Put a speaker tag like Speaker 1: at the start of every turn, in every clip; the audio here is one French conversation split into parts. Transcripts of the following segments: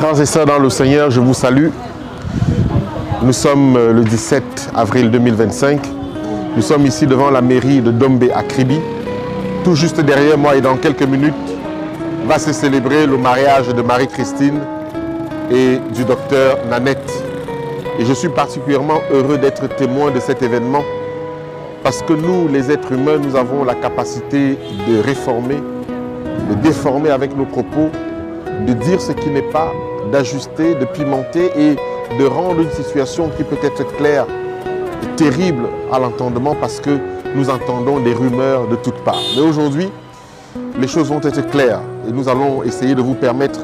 Speaker 1: Frères et sœurs dans le Seigneur, je vous salue. Nous sommes le 17 avril 2025. Nous sommes ici devant la mairie de Dombe à Kribi. Tout juste derrière moi et dans quelques minutes va se célébrer le mariage de Marie-Christine et du docteur Nanette. Et je suis particulièrement heureux d'être témoin de cet événement parce que nous, les êtres humains, nous avons la capacité de réformer, de déformer avec nos propos, de dire ce qui n'est pas, d'ajuster, de pimenter et de rendre une situation qui peut être claire et terrible à l'entendement parce que nous entendons des rumeurs de toutes parts. Mais aujourd'hui, les choses vont être claires et nous allons essayer de vous permettre,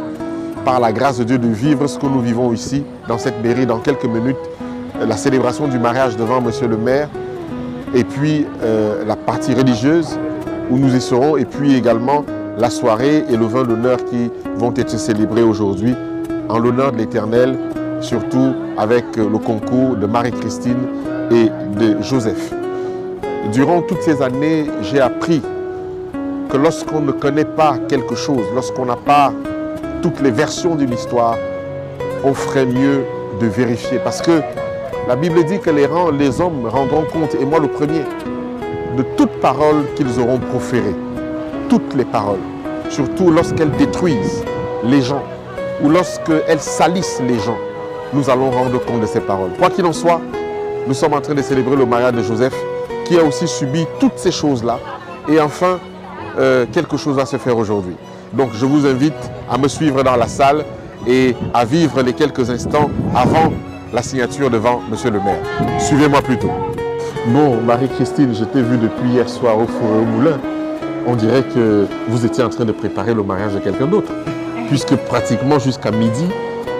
Speaker 1: par la grâce de Dieu, de vivre ce que nous vivons ici, dans cette mairie, dans quelques minutes, la célébration du mariage devant Monsieur le maire, et puis la partie religieuse où nous y serons, et puis également la soirée et le vin d'honneur qui vont être célébrés aujourd'hui en l'honneur de l'Éternel, surtout avec le concours de Marie-Christine et de Joseph. Durant toutes ces années, j'ai appris que lorsqu'on ne connaît pas quelque chose, lorsqu'on n'a pas toutes les versions d'une histoire, on ferait mieux de vérifier. Parce que la Bible dit que les hommes rendront compte, et moi le premier, de toute parole qu'ils auront proférée. Toutes les paroles, surtout lorsqu'elles détruisent les gens ou lorsqu'elles salissent les gens, nous allons rendre compte de ces paroles. Quoi qu'il en soit, nous sommes en train de célébrer le mariage de Joseph qui a aussi subi toutes ces choses-là. Et enfin, quelque chose va se faire aujourd'hui. Donc je vous invite à me suivre dans la salle et à vivre les quelques instants avant la signature devant Monsieur le maire. Suivez-moi plutôt. Bon, Marie-Christine, je t'ai vu depuis hier soir au four et au moulin. On dirait que vous étiez en train de préparer le mariage de quelqu'un d'autre, puisque pratiquement jusqu'à midi,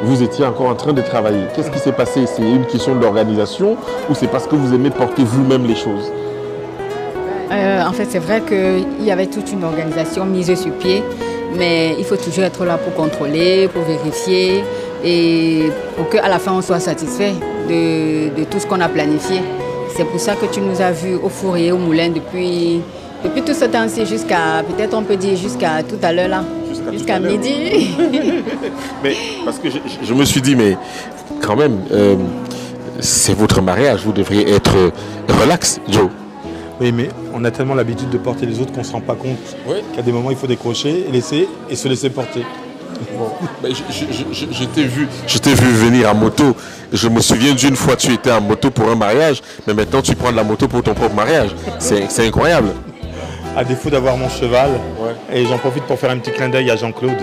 Speaker 1: vous étiez encore en train de travailler. Qu'est-ce qui s'est passé? C'est une question d'organisation ou c'est parce que vous aimez porter vous-même les choses?
Speaker 2: En fait, c'est vrai qu'il y avait toute une organisation mise sur pied, mais il faut toujours être là pour contrôler, pour vérifier et pour qu'à la fin on soit satisfait de tout ce qu'on a planifié. C'est pour ça que tu nous as vus au four et au moulin depuis tout ce temps-ci jusqu'à, peut-être on peut dire jusqu'à tout à l'heure là, jusqu'à midi.
Speaker 1: Mais parce que je me suis dit, mais quand même, c'est votre mariage, vous devriez être relax, Joe.
Speaker 3: Oui, mais on a tellement l'habitude de porter les autres qu'on ne se rend pas compte qu'à des moments il faut décrocher, laisser et se laisser porter.
Speaker 1: Bon. Je t'ai vu venir en moto. Je me souviens d'une fois tu étais en moto pour un mariage, mais maintenant tu prends de la moto pour ton propre mariage. C'est incroyable.
Speaker 3: À défaut d'avoir mon cheval, et j'en profite pour faire un petit clin d'œil à Jean-Claude,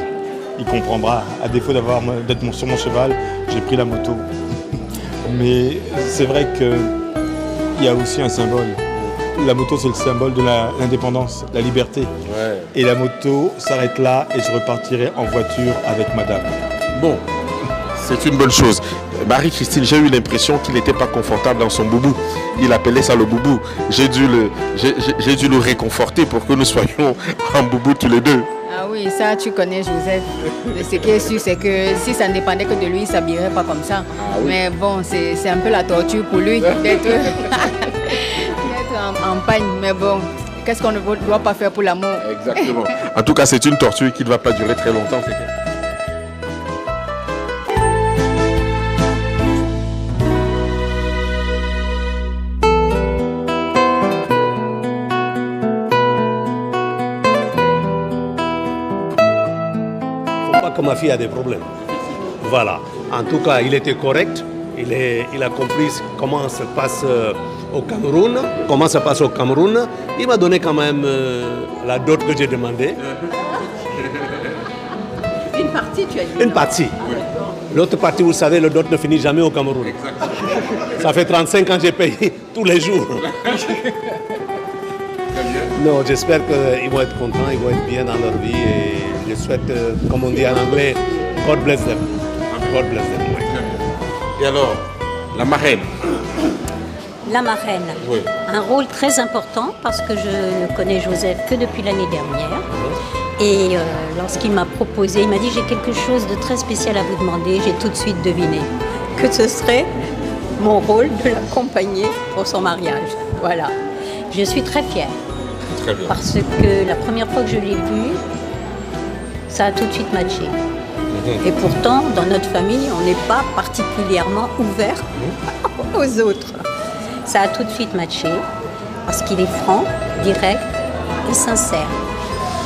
Speaker 3: il comprendra. À défaut d'être sur mon cheval, j'ai pris la moto. Mais c'est vrai qu'il y a aussi un symbole. La moto, c'est le symbole de l'indépendance, la liberté. Ouais. Et la moto s'arrête là et je repartirai en voiture avec madame.
Speaker 1: Bon, c'est une bonne chose. Marie-Christine, j'ai eu l'impression qu'il n'était pas confortable dans son boubou. Il appelait ça le boubou. J'ai dû le réconforter pour que nous soyons en boubou tous les deux.
Speaker 2: Ah oui, ça tu connais Joseph. Mais ce qui est sûr, c'est que si ça ne dépendait que de lui, il ne s'habillerait pas comme ça. Ah, oui. Mais bon, c'est un peu la torture pour lui d'être en pagne. Mais bon, qu'est-ce qu'on ne doit pas faire pour l'amour?
Speaker 1: Exactement. En tout cas, c'est une torture qui ne va pas durer très longtemps.
Speaker 4: Que ma fille a des problèmes. Voilà. En tout cas, il était correct. Il a compris comment ça passe au Cameroun. Comment ça passe au Cameroun. Il m'a donné quand même la dot que j'ai demandé.
Speaker 2: Une partie, tu as dit?
Speaker 4: Une partie. L'autre partie, vous savez, le dot ne finit jamais au Cameroun. Exactement. Ça fait 35 ans que j'ai payé tous les jours. Non, j'espère qu'ils vont être contents, ils vont être bien dans leur vie et je souhaite, comme on dit en anglais, God bless them. God bless them.
Speaker 1: Et alors, la marraine?
Speaker 5: La marraine.
Speaker 1: Oui.
Speaker 5: Un rôle très important parce que je ne connais Joseph que depuis l'année dernière. Et lorsqu'il m'a proposé, il m'a dit j'ai quelque chose de très spécial à vous demander. J'ai tout de suite deviné que ce serait mon rôle de l'accompagner pour son mariage. Voilà. Je suis très fière. Parce que la première fois que je l'ai vu, ça a tout de suite matché. Et pourtant, dans notre famille, on n'est pas particulièrement ouvert aux autres. Ça a tout de suite matché, parce qu'il est franc, direct et sincère.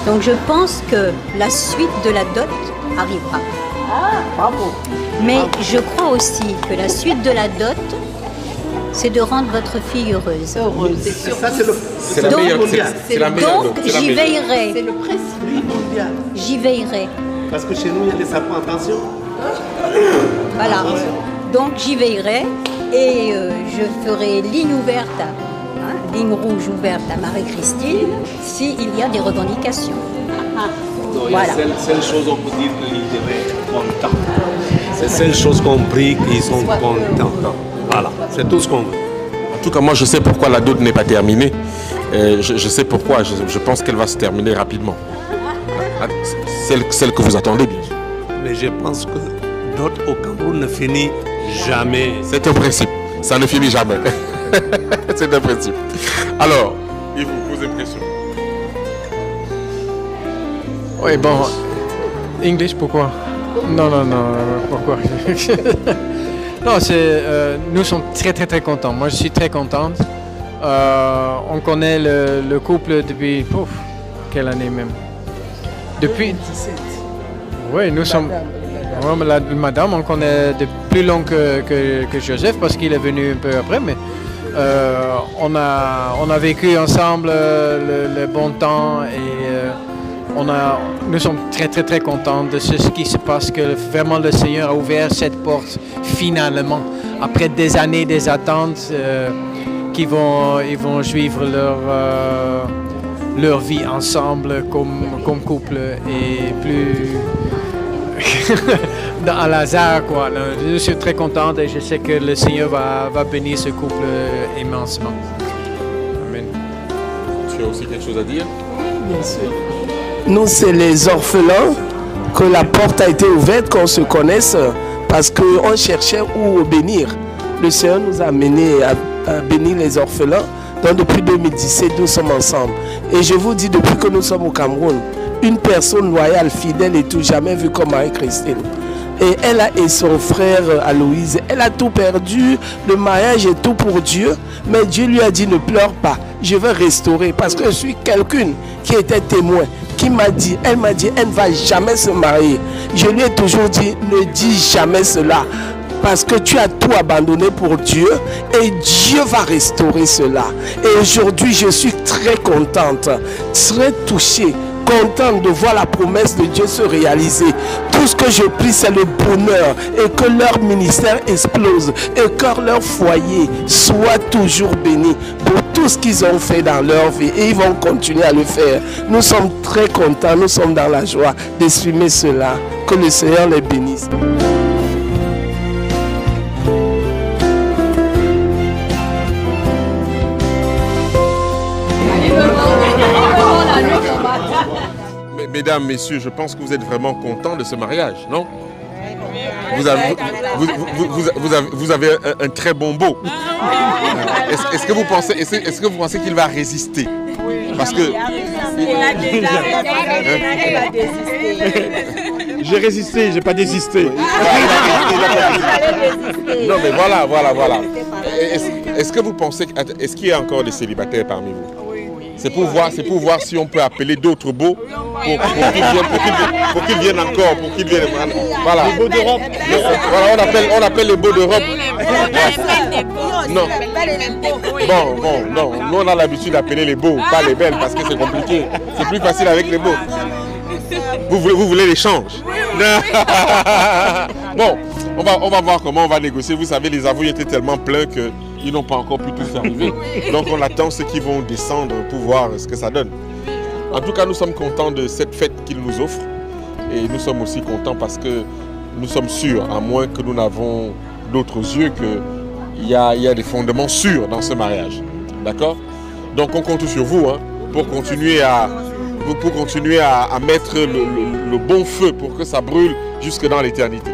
Speaker 5: Donc je pense que la suite de la dot arrivera.
Speaker 6: Ah, bravo.
Speaker 5: Mais je crois aussi que la suite de la dot, c'est de rendre votre fille heureuse.
Speaker 6: Heureuse.
Speaker 4: Ça, c'est
Speaker 5: Donc,
Speaker 4: la meilleure
Speaker 5: donc j'y veillerai.
Speaker 6: C'est le principe mondial.
Speaker 5: J'y veillerai.
Speaker 4: Parce que chez nous, il y a des sapins, attention.
Speaker 5: Voilà. Donc j'y veillerai et je ferai ligne ouverte, ligne rouge ouverte à Marie-Christine s'il y a des revendications.
Speaker 4: Non,
Speaker 5: Voilà.
Speaker 4: il y a seule chose on peut dire qu'ils devaient être contents. C'est seule chose compris qu'ils sont contents. Voilà, c'est tout ce qu'on veut.
Speaker 1: En tout cas, moi, je sais pourquoi la dot n'est pas terminée. Je sais pourquoi. Je pense qu'elle va se terminer rapidement. Celle que vous attendez, bien sûr.
Speaker 4: Mais je pense que dot au Cameroun ne finit jamais.
Speaker 1: C'est un principe. Ça ne finit jamais. C'est un principe. Alors, Yves, vos impressions?
Speaker 7: Oui, bon. English, pourquoi? Non, pourquoi? Non, nous sommes très contents. Moi, je suis très contente. On connaît le couple depuis, quelle année même? Depuis
Speaker 6: 2017.
Speaker 7: Oui, nous sommes... Madame, on connaît de plus long que Joseph parce qu'il est venu un peu après, mais on a vécu ensemble le bon temps et nous sommes très contents de ce qui se passe, que vraiment le Seigneur a ouvert cette porte finalement, après des années, des attentes, ils vont vivre leur vie ensemble comme couple et plus à l'hasard, quoi. Je suis très contente et je sais que le Seigneur va bénir ce couple immensement. Amen.
Speaker 1: Tu as aussi quelque chose à dire?
Speaker 6: Bien sûr. Nous, c'est les orphelins que la porte a été ouverte, qu'on se connaisse, parce qu'on cherchait où bénir. Le Seigneur nous a amenés à bénir les orphelins. Donc depuis 2017, nous sommes ensemble. Et je vous dis, depuis que nous sommes au Cameroun, une personne loyale, fidèle et tout, jamais vue comme Marie-Christine. Et elle et son frère Aloïse, elle a tout perdu, le mariage et tout pour Dieu. Mais Dieu lui a dit, ne pleure pas, je vais restaurer. Parce que je suis quelqu'un qui était témoin, elle m'a dit, elle ne va jamais se marier. Je lui ai toujours dit, ne dis jamais cela. Parce que tu as tout abandonné pour Dieu et Dieu va restaurer cela. Et aujourd'hui, je suis très contente, très touchée, contente de voir la promesse de Dieu se réaliser. Tout ce que je prie, c'est le bonheur et que leur ministère explose et que leur foyer soit toujours béni pour tout ce qu'ils ont fait dans leur vie et ils vont continuer à le faire. Nous sommes très contents, nous sommes dans la joie d'exprimer cela. Que le Seigneur les bénisse.
Speaker 1: Mesdames, messieurs, je pense que vous êtes vraiment contents de ce mariage, non? Vous avez un très bon beau. Est-ce que vous pensez qu'il va résister? Parce que
Speaker 3: J'ai résisté, j'ai pas désisté.
Speaker 1: non, mais voilà. Est-ce que vous pensez est-ce qu'il y a encore des célibataires parmi vous? C'est pour voir si on peut appeler d'autres beaux pour qu'ils viennent encore, voilà.
Speaker 3: Les beaux d'Europe.
Speaker 1: Voilà, on appelle les beaux d'Europe. Non. Non. Nous on a l'habitude d'appeler les beaux, pas les belles, parce que c'est compliqué. C'est plus facile avec les beaux. Vous voulez l'échange? Bon, on va voir comment on va négocier. Vous savez, les avoués étaient tellement pleins qu'ils n'ont pas encore pu tous arriver. Donc on attend ceux qui vont descendre pour voir ce que ça donne. En tout cas, nous sommes contents de cette fête qu'il nous offre. Et nous sommes aussi contents parce que nous sommes sûrs, à moins que nous n'avons d'autres yeux, qu'il y a des fondements sûrs dans ce mariage. D'accord? Donc on compte sur vous pour continuer à mettre le bon feu pour que ça brûle jusque dans l'éternité.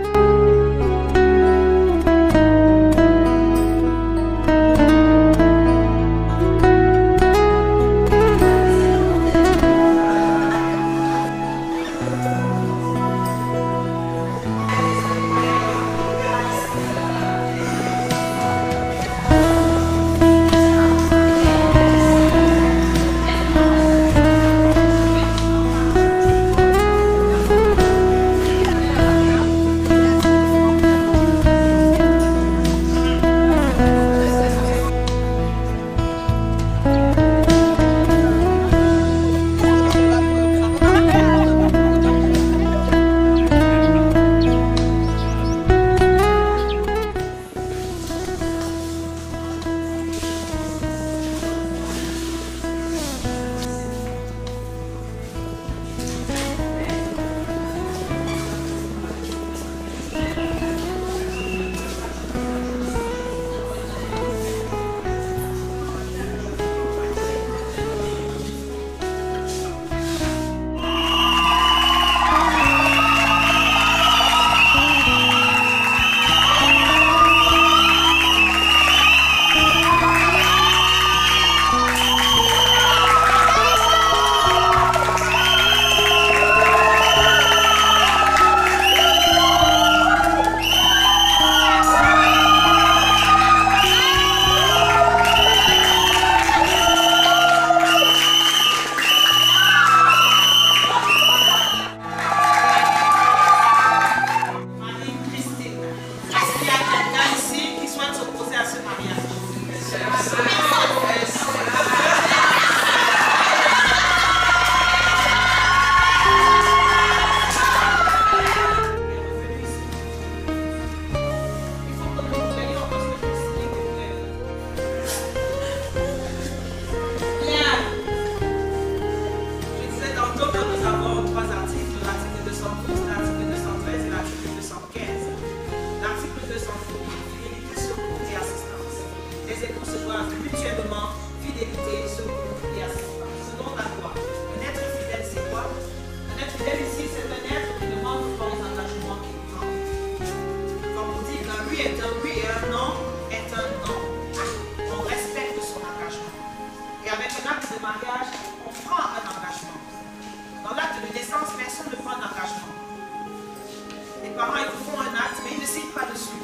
Speaker 8: parents ils vous font un acte, mais ils ne signent pas dessus.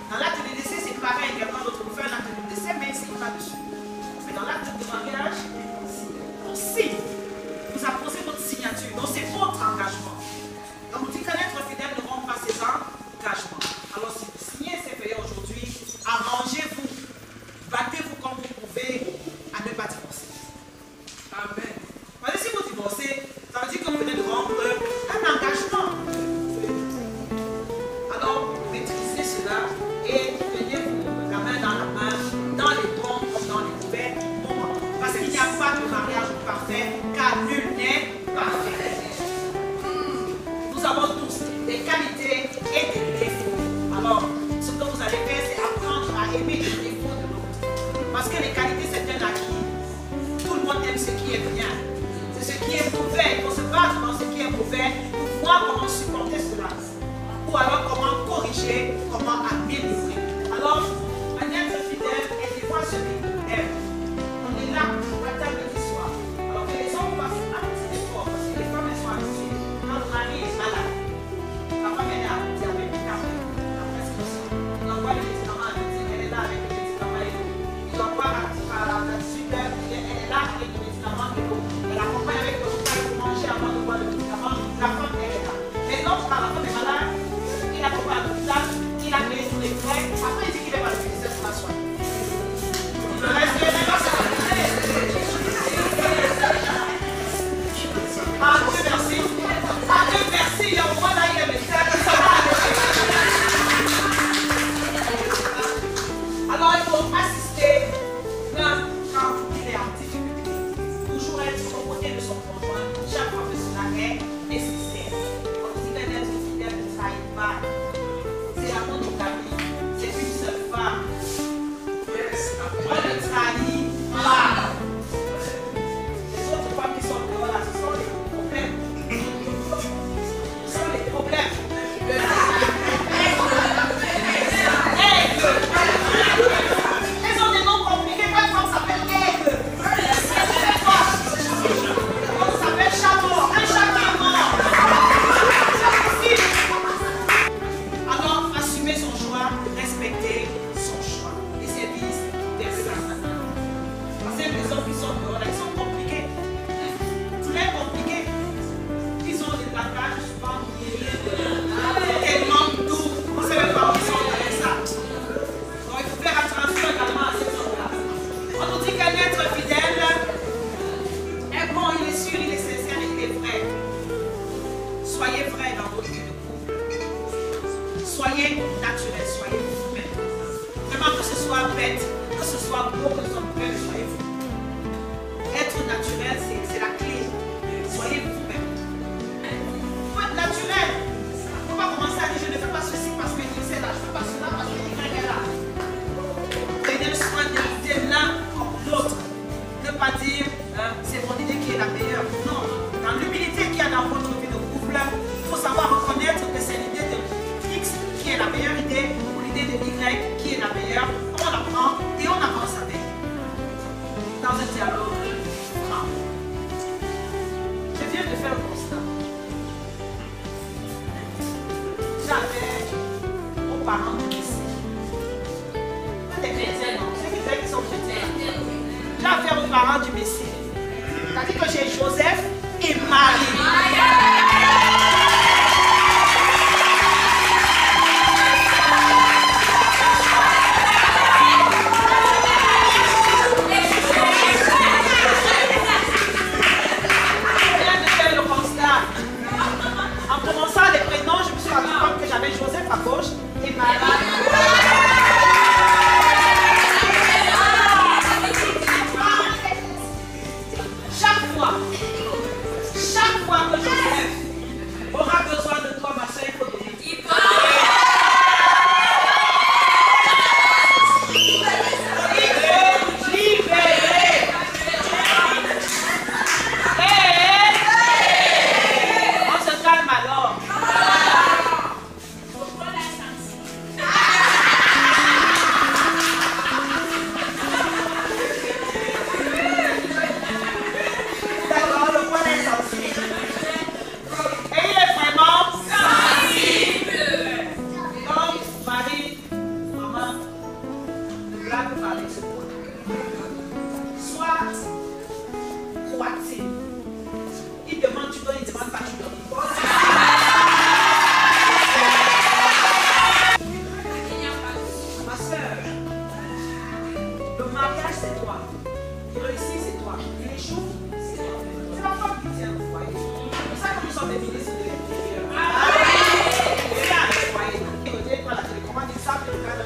Speaker 8: Dans l'acte de décès, c'est pareil, également l'autre vous fait un acte de décès, mais ils ne signent pas dessus. Mais dans l'acte de mariage, on signe. Vous apposez votre signature, donc c'est votre engagement. Donc on dit qu'un être fidèle ne rompt pas ses engagements. Alors si vous signez ces feuillets aujourd'hui, arrangez-vous, battez-vous comme vous pouvez à ne pas divorcer. Amen. Parce que si vous divorcez, ça veut dire que vous venez de rompre un engagement. Alors, maîtrisez cela et tenez-vous la main dans la main, dans les bons comme dans les mauvais moments. Parce qu'il n'y a pas de mariage parfait, car nul n'est parfait. Nous avons tous des qualités et des défauts. Alors, ce que vous allez faire, c'est apprendre à aimer les défauts de l'autre. Parce que les qualités, c'est un acquis. Tout le monde aime ce qui est bien. C'est ce qui est mauvais. Il faut se battre dans ce qui est mauvais pour voir comment supporter cela. Ou alors comment corriger, comment améliorer. Alors, un être fidèle est des fois celui qui aime. On est là, matin, midi, soir. Alors que les hommes fassent un petit effort parce que les femmes elles sont habituées. Quand le mari est malade, la femme elle est à diabète, la prescription. On envoie le médicament à midi, elle est là avec le médicament et l'eau. Il envoie à 18h, elle est là avec le médicament et l'eau. Elle accompagne avec le repas pour manger avant de boire le médicament. La femme elle est là. Mais l'autre, quand la femme est malade, il accompagne à l'hôpital, il a payé tous les frais. Après, il dit qu'il est pas l'utiliser pour la soigner. Le reste, il est pas ça. Ah, Dieu merci. Ah, Dieu merci. Il y a au moins là, il est médecin. Alors, il faut assister, même quand il est en difficulté. Toujours être aux côtés de son conjoint, chaque fois que cela est nécessaire. On dit qu'un être fidèle ne trahit pas. C'est l'amour de ta vie. C'est une seule femme. On ne trahit pas. Les autres femmes qui sont dehors là, ce sont les problèmes. Ce sont les problèmes. Elles ont des noms compliqués. Pas de femme s'appelle Aigle. On s'appelle Chameau. Un chat qui est mort. Alors, assumer son choix, respecter son choix. Et c'est vice versa. Parce que les hommes qui sont dehors, là, ils sont compliqués. Très compliqués. Ils ont des langages souvent tellement doux. On ne sait même pas où ils sont avec ça. Donc, il faut faire attention également à ces choses-là. On nous dit qu'un être fidèle est bon, il est sûr, il est sincère, il est vrai. Soyez vrai dans votre vie de couple. Soyez naturel, soyez vous-même. Vraiment que ce soit bête, que ce soit beau, que ce soit vrai, soyez vous. Être naturel, c'est la clé. Soyez vous-même. Il faut être naturel. Il ne faut pas commencer à dire je ne fais pas ceci parce que c'est là, je ne fais pas cela parce que Y est là. Prenez le soin de l'un comme l'autre. Ne pas dire c'est mon idée qui est la meilleure. Non. Dans l'humilité qu'il y a dans votre vie de couple, il faut savoir reconnaître que c'est l'idée de X qui est la meilleure idée ou l'idée de Y qui est la meilleure. On la prend et on avance avec. Dans un dialogue franc. Je viens de faire un constat. J'avais aux parents du lycée. Pas des chrétiens, non. C'est des qui sont chrétiens. J'ai affaire aux parents du Messie. C'est-à-dire que j'ai Joseph et Marie. Je viens de faire le constat. En prononçant les prénoms, je me suis rendu compte que j'avais Joseph à gauche et Marie. des ministres de l'Intérieur. Et là, vous voyez, quand la télécommande, ils savent que le cadre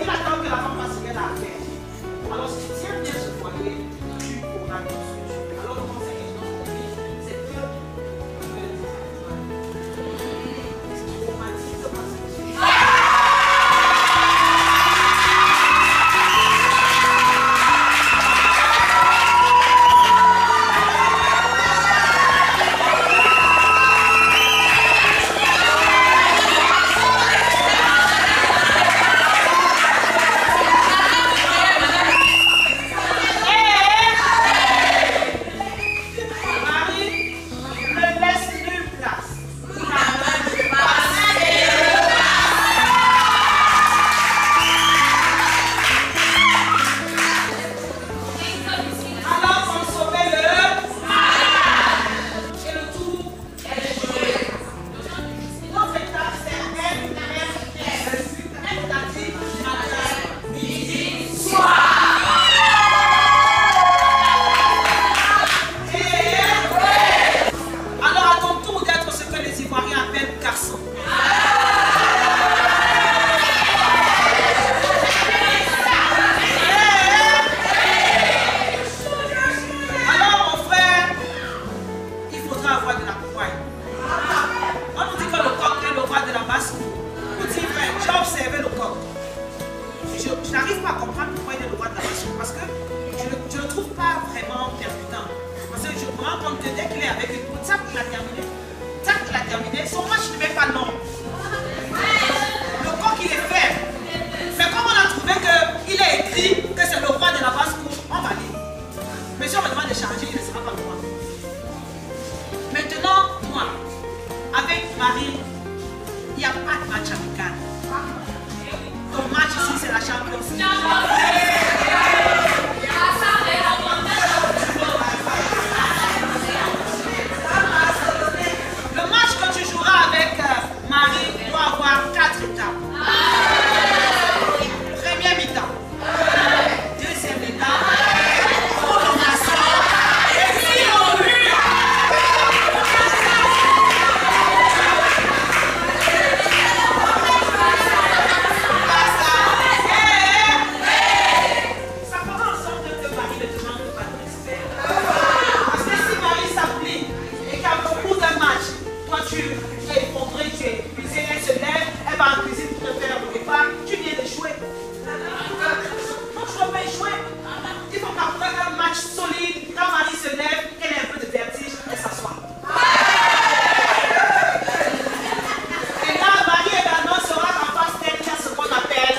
Speaker 8: il attend que la femme fasse ce qu'elle a à faire. Alors, si tu tiens bien ce foyer, tu pourras construire. Alors, le conseil que je donne aujourd'hui, c'est que je n'arrive pas à comprendre pourquoi il est le roi de la nation, parce que je ne le trouve pas vraiment percutant. Parce que je me rends compte que dès qu'il est avec une poule, ça qu'il a terminé, son match ne met pas non. Le coq il est faible. Mais comme on a trouvé qu'il est écrit que c'est le roi de la basse-cour, on va lire. Mais si on me demande de changer, il ne sera pas le roi. Maintenant, moi, avec Marie, il n'y a pas de match amical. Ton match ici, c'est la Champions League. Le match que tu joueras avec Marie doit avoir 4 étapes. Première mi-temps. Deuxième mi-temps. Prolongation. Et puis on lui. Ça fera en sorte que Marie ne demande pas de respect. Parce que si Marie s'applique et qu'à bout d'un match, toi tu es effondré, tu es épuisé, elle se lève, elle va en cuisine pour te faire le repas, tu viens d'échouer. Non, tu ne dois pas échouer. Il faut qu'après un match solide, quand Marie se lève, qu'elle ait un peu de vertige, elle s'assoit. Et là, Marie également sera en face d'elle qui a ce qu'on appelle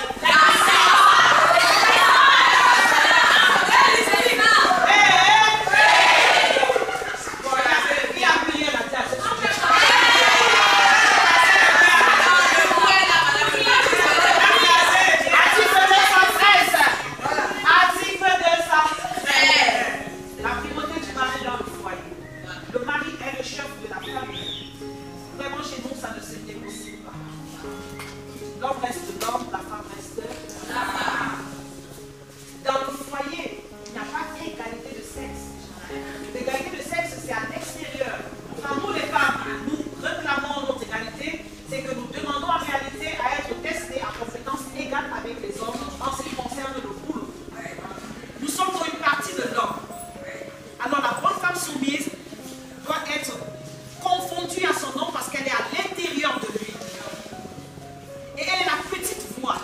Speaker 8: la primauté du mari dans le foyer. Le mari est le chef de la famille. Vraiment, chez nous, ça ne se négocie pas. L'homme reste l'homme, la femme reste la femme. Dans le foyer, il n'y a pas d'égalité de sexe. L'égalité de sexe, c'est à l'extérieur. Quand nous, les femmes, nous réclamons notre égalité, c'est que nous demandons en réalité à être testés à compétences égales avec les hommes en ce qui concerne le boulot. Nous sommes pour une partie de l'homme. Alors la bonne femme soumise doit être confondue à son homme parce qu'elle est à l'intérieur de lui. Et elle est la petite voix.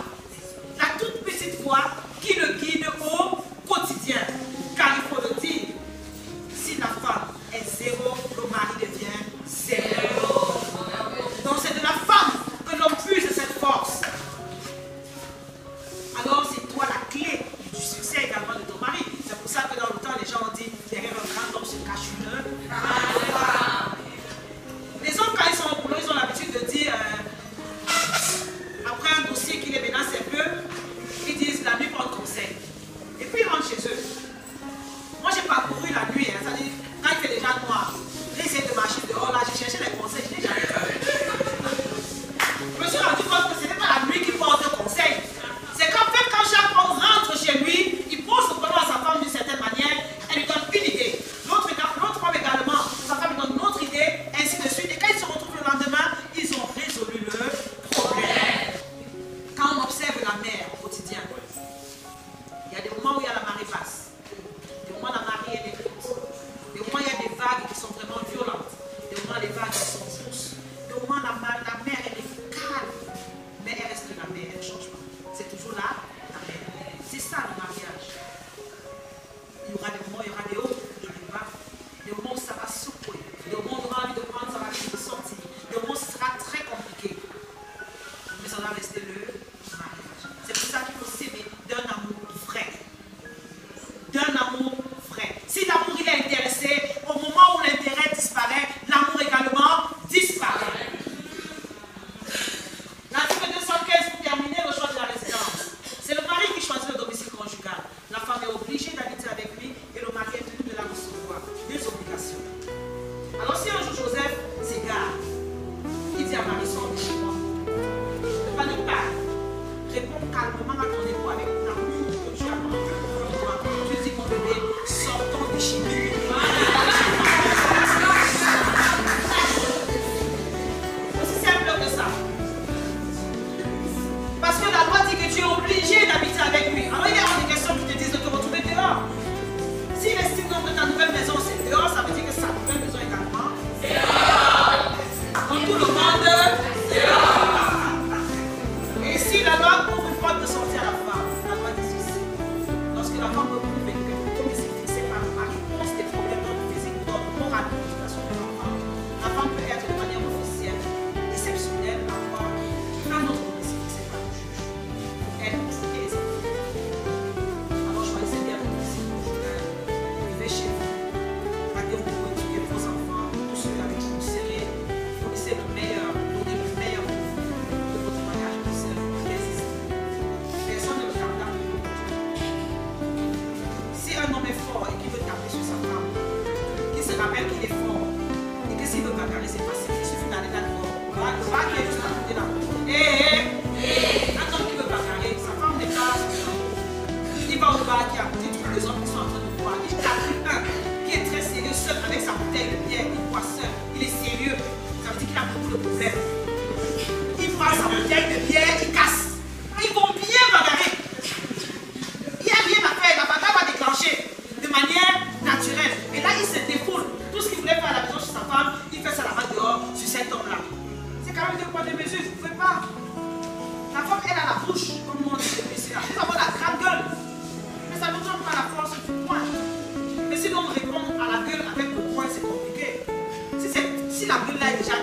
Speaker 8: est déjà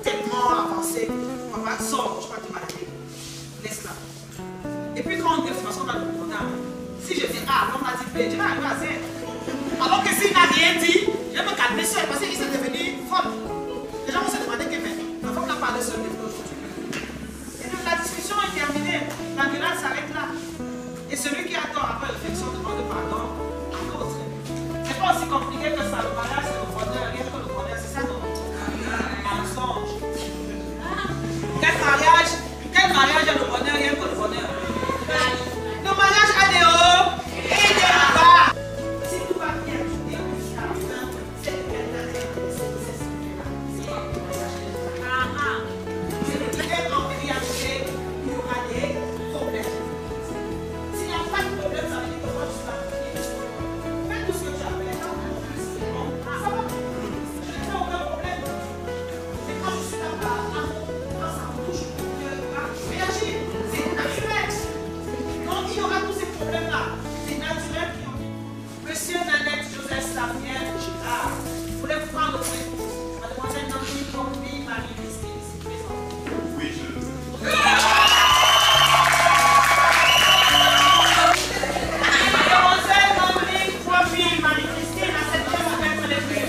Speaker 8: tellement avancé. Papa, sors, je ne vais pas te malader. Laisse-la. Et puis quand on dit, c'est parce qu'on a le programme. Si je dis A, comme on a dit B, je vais arriver à Z. Alors que s'il n'a rien dit, je vais me calmer seul parce qu'il s'est devenu folle. Les gens vont se demander que mais la femme n'a parlé seule depuis aujourd'hui. Et donc la discussion est terminée, l'engueulade s'arrête là. Et celui qui a tort après réflexion demande pardon à l'autre. C'est pas aussi compliqué que ça. Le mariage, c'est le bonheur, rien que le bonheur, c'est ça non? Mensonge. Quel mariage est le bonheur, rien que le bonheur? Le mariage a des hauts et des bas. Si tout va bien, et jusqu'à la fin, c'est le quelqu'un c'est celui-là. C'est le très grand réalité, il y aura des problèmes. S'il n'y a pas de problème, ça veut dire que moi je suis pas bien. Fais tout ce que tu as fait. Ça va. Je n'ai aucun problème. Et quand je suis là-bas, quand ça me touche, je réagis. C'est naturel. Donc il y aura tous ces problèmes-là. C'est naturel qui ont. Monsieur Nanette Joseph Samuel Girard, voulez-vous prendre le prix? Mademoiselle Nancy Pombi Marie-Christine, ici présente.
Speaker 3: Oui, je...
Speaker 8: Mademoiselle Nancy Pombi Marie-Christine, à cette pièce avec le prix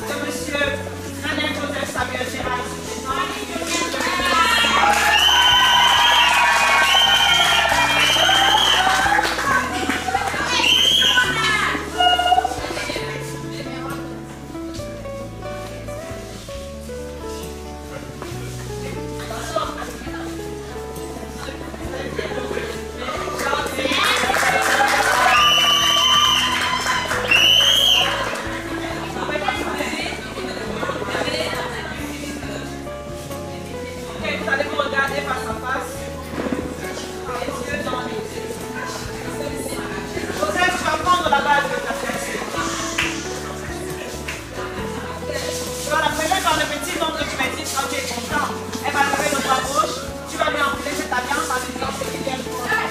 Speaker 8: de monsieur Nanette Joseph Samuel Girard, ici présent. Vous allez me regarder face à face. Les yeux dans les yeux. Joseph, tu vas prendre la base de ta tête. Tu vas la prendre dans le petit nom que tu m'as dit quand tu es content. Elle va lever le bras gauche. Tu vas lui enfiler cette alliance en lui disant ce qu'il vient de faire.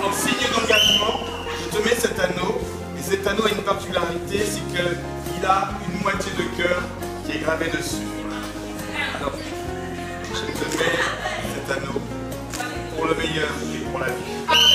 Speaker 9: En signe d'engagement, je te mets cet anneau. Et cet anneau a une particularité, c'est qu'il a une moitié de cœur qui est gravée dessus. Alors, je te mets cet anneau pour le meilleur et pour la vie.